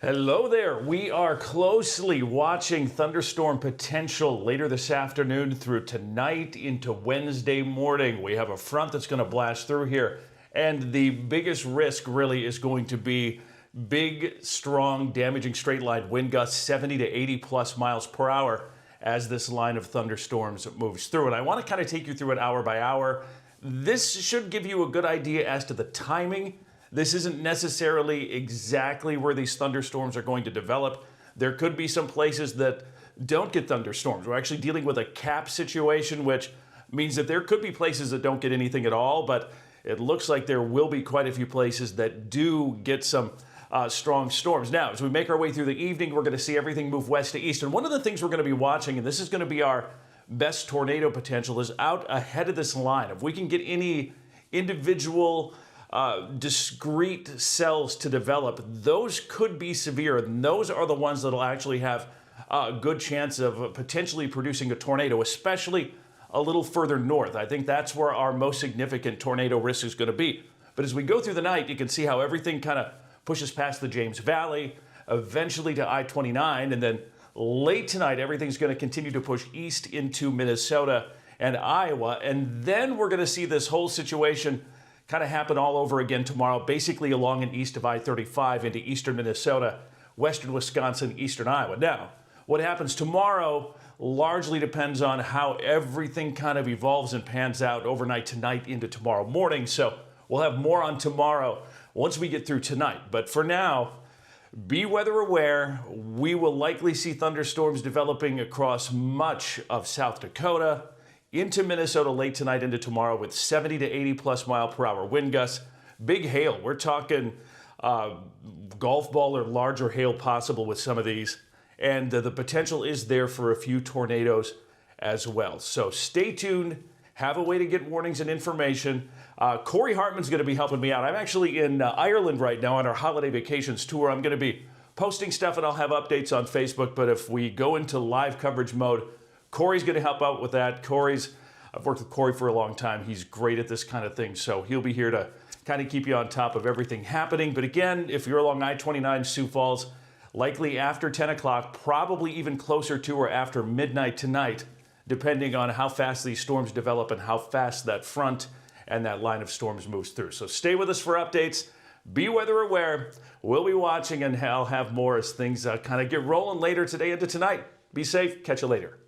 Hello there. We are closely watching thunderstorm potential later this afternoon through tonight into Wednesday morning. We have a front that's going to blast through here, and the biggest risk really is going to be big, strong, damaging straight line wind gusts 70 to 80 plus miles per hour as this line of thunderstorms moves through. And I want to kind of take you through it hour by hour. This should give you a good idea as to the timing. This isn't necessarily exactly where these thunderstorms are going to develop. There could be some places that don't get thunderstorms. We're actually dealing with a cap situation, which means that there could be places that don't get anything at all, but it looks like there will be quite a few places that do get some strong storms. Now, as we make our way through the evening, we're going to see everything move west to east. And one of the things we're going to be watching, and this is going to be our best tornado potential, is out ahead of this line. If we can get any individual discrete cells to develop, those could be severe, and those are the ones that'll actually have a good chance of potentially producing a tornado, especially a little further north. I think that's where our most significant tornado risk is going to be. But as we go through the night, you can see how everything kind of pushes past the James Valley, eventually to I-29, and then late tonight, everything's going to continue to push east into Minnesota and Iowa, and then we're going to see this whole situation kind of happen all over again tomorrow, basically along and east of I-35 into eastern Minnesota, western Wisconsin, eastern Iowa. Now, what happens tomorrow largely depends on how everything kind of evolves and pans out overnight tonight into tomorrow morning. So we'll have more on tomorrow once we get through tonight. But for now, be weather aware. We will likely see thunderstorms developing across much of South Dakota, into Minnesota late tonight into tomorrow with 70 to 80 plus mile per hour wind gusts. Big hail. We're talking golf ball or larger hail possible with some of these. And the potential is there for a few tornadoes as well. So stay tuned. Have a way to get warnings and information. Corey Hartman's going to be helping me out. I'm actually in Ireland right now on our holiday vacations tour. I'm going to be posting stuff and I'll have updates on Facebook. But if we go into live coverage mode, Corey's going to help out with that. I've worked with Corey for a long time. He's great at this kind of thing. So he'll be here to kind of keep you on top of everything happening. But again, if you're along I-29 Sioux Falls, likely after 10 o'clock, probably even closer to or after midnight tonight, depending on how fast these storms develop and how fast that front and that line of storms moves through. So stay with us for updates. Be weather aware. We'll be watching, and I'll have more as things kind of get rolling later today into tonight. Be safe. Catch you later.